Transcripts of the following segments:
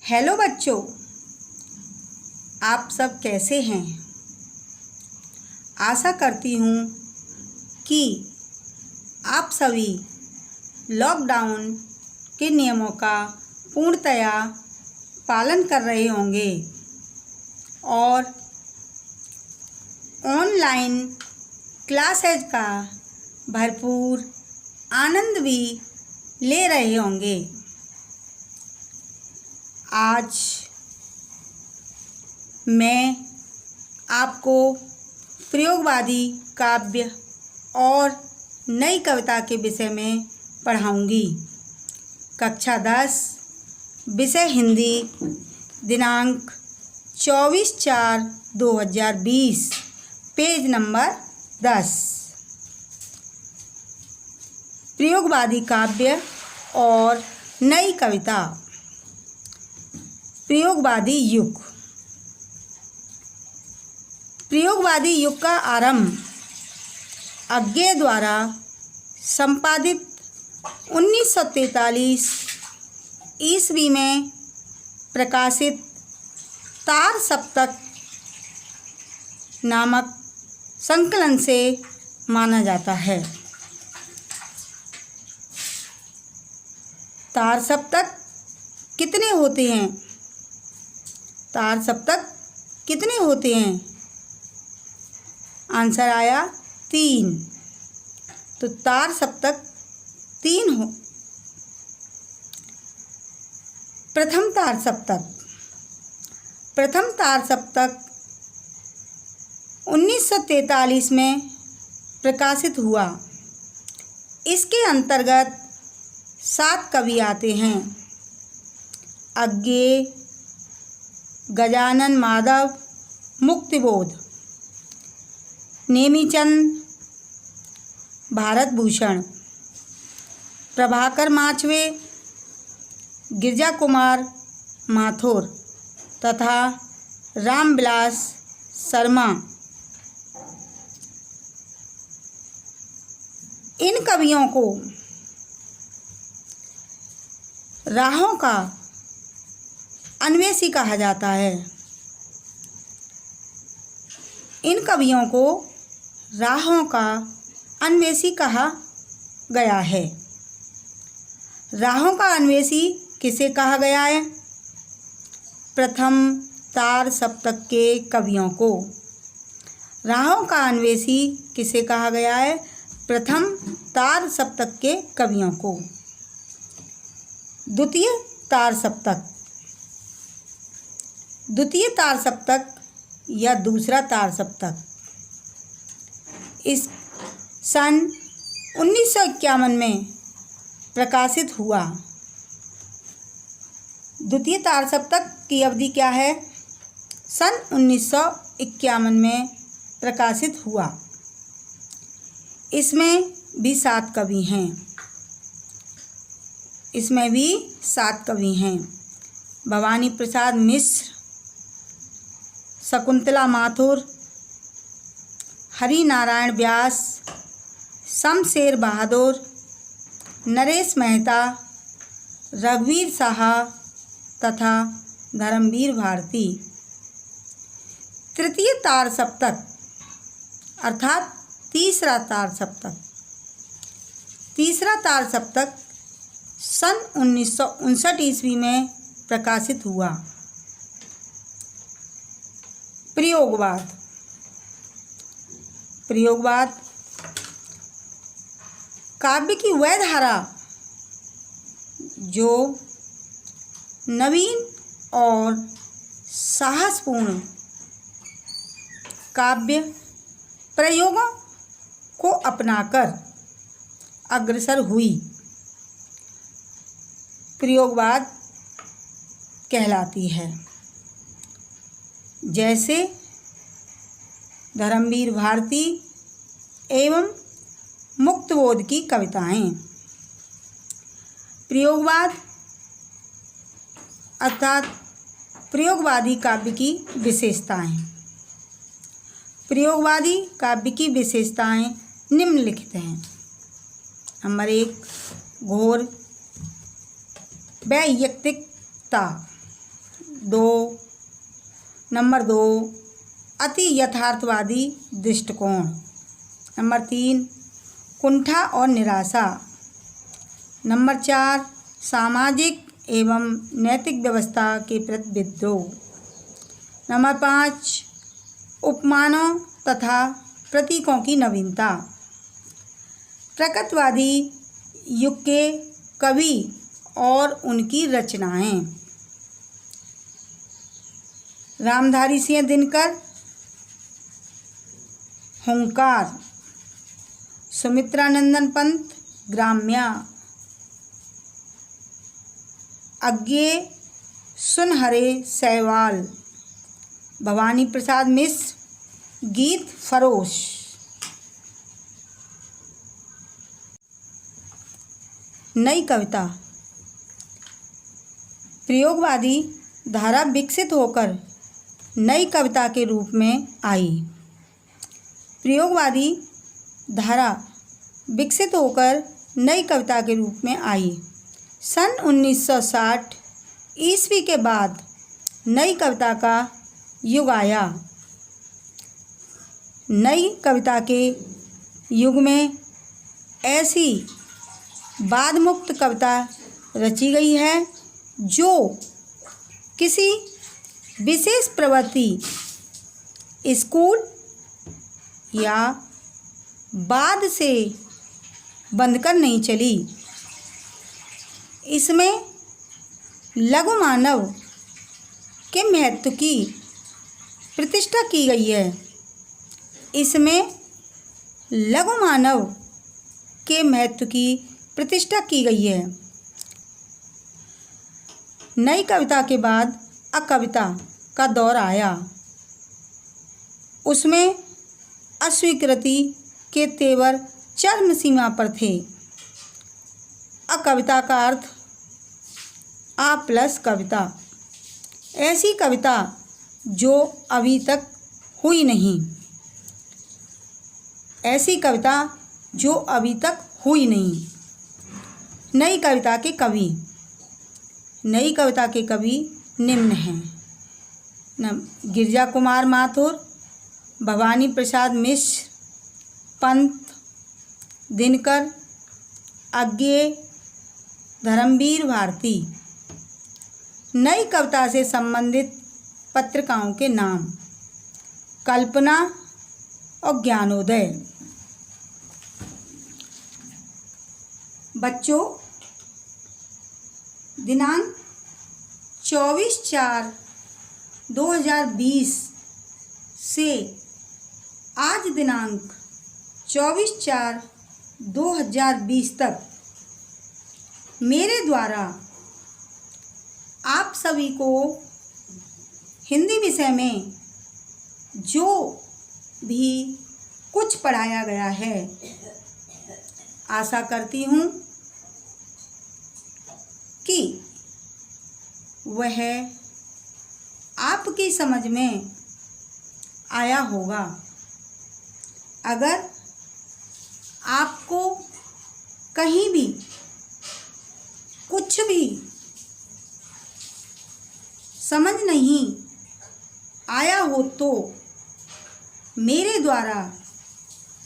Hello बच्चों, आप सब कैसे हैं। आशा करती हूँ कि आप सभी लॉकडाउन के नियमों का पूर्णतया पालन कर रहे होंगे और ऑनलाइन क्लासेज का भरपूर आनंद भी ले रहे होंगे। आज मैं आपको प्रयोगवादी काव्य और नई कविता के विषय में पढ़ाऊंगी। कक्षा 10 विषय हिंदी, दिनांक 24/4/2020, पेज नंबर 10। प्रयोगवादी काव्य और नई कविता। प्रयोगवादी युग। प्रयोगवादी युग का आरंभ अज्ञे द्वारा संपादित 1943 ईस्वी में प्रकाशित तार सप्तक नामक संकलन से माना जाता है। तार सप्तक कितने होते हैं? तार सप्तक कितने होते हैं? आंसर आया 3। तो तार सप्तक 3 हो। प्रथम तार सप्तक। प्रथम तार सप्तक 1943 में प्रकाशित हुआ। इसके अंतर्गत 7 कवि आते हैं। अज्ञे, गजानन माधव, मुक्तिबोध, नेमीचंद, भारत भूषण, प्रभाकर माचवे, गिरजा कुमार माथुर तथा रामविलास शर्मा। इन कवियों को राहों का अन्वेषी कहा जाता है। इन कवियों को राहों का अन्वेषी कहा गया है। राहों का अन्वेषी किसे कहा गया है? प्रथम तार सप्तक के कवियों को। राहों का अन्वेषी किसे कहा गया है? प्रथम तार सप्तक के कवियों को। द्वितीय तार सप्तक। द्वितीय तार सप्तक या दूसरा तार सप्तक इस सन 1951 में प्रकाशित हुआ। द्वितीय तार सप्तक की अवधि क्या है? सन 1951 में प्रकाशित हुआ। इसमें भी 7 कवि हैं। इसमें भी 7 कवि हैं। भवानी प्रसाद मिश्र, शकुंतला माथुर, हरि नारायण व्यास, शमशेर बहादुर, नरेश मेहता, रघुवीर साहा तथा धर्मवीर भारती। तृतीय तार सप्तक अर्थात तीसरा तार सप्तक। तीसरा तार सप्तक सन 1959 ईस्वी में प्रकाशित हुआ। प्रयोगवाद। प्रयोगवाद काव्य की वह धारा जो नवीन और साहसपूर्ण काव्य प्रयोगों को अपनाकर अग्रसर हुई, प्रयोगवाद कहलाती है। जैसे धर्मवीर भारती एवं मुक्तिबोध की कविताएं। प्रयोगवाद अर्थात प्रयोगवादी काव्य की विशेषताएं। प्रयोगवादी काव्य की विशेषताएं निम्नलिखित हैं। नंबर 1, घोर वैयक्तिकता। नंबर 2 अति यथार्थवादी दृष्टिकोण। नंबर 3 कुंठा और निराशा। नंबर 4 सामाजिक एवं नैतिक व्यवस्था के प्रति विद्रोह। नंबर 5 उपमानों तथा प्रतीकों की नवीनता। प्रकृतवादी युग के कवि और उनकी रचनाएं। रामधारी सिंह दिनकर, हुंकार। सुमित्रानंदन पंत, ग्राम्या। अज्ञे सुनहरे सैवाल। भवानी प्रसाद मिश्र, गीत फरोश। नई कविता। प्रयोगवादी धारा विकसित होकर नई कविता के रूप में आई। प्रयोगवादी धारा विकसित होकर नई कविता के रूप में आई। सन 1960 ईस्वी के बाद नई कविता का युग आया। नई कविता के युग में ऐसी वाद मुक्त कविता रची गई है जो किसी विशेष प्रवृत्ति, स्कूल या वाद से बंधकर नहीं चली। इसमें लघु मानव के महत्व की प्रतिष्ठा की गई है। इसमें लघु मानव के महत्व की प्रतिष्ठा की गई है। नई कविता के बाद अकविता का दौर आया। उसमें अस्वीकृति के तेवर चरम सीमा पर थे। अकविता का अर्थ आ प्लस कविता, ऐसी कविता जो अभी तक हुई नहीं। ऐसी कविता जो अभी तक हुई नहीं। नई कविता के कवि। नई कविता के कवि निम्न हैं: गिरिजा कुमार माथुर, भवानी प्रसाद मिश्र, पंत, दिनकर, अज्ञे, धर्मवीर भारती। नई कविता से संबंधित पत्रिकाओं के नाम: कल्पना और ज्ञानोदय। बच्चों, दिनांक 24/4/2020 से आज दिनांक 24/4/2020 तक मेरे द्वारा आप सभी को हिंदी विषय में जो भी कुछ पढ़ाया गया है, आशा करती हूँ कि वह आपकी समझ में आया होगा। अगर आपको कहीं भी कुछ भी समझ नहीं आया हो तो मेरे द्वारा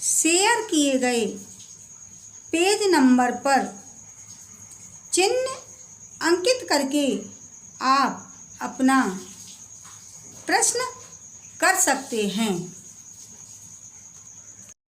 शेयर किए गए पेज नंबर पर चिन्ह अंकित करके आप अपना प्रश्न कर सकते हैं।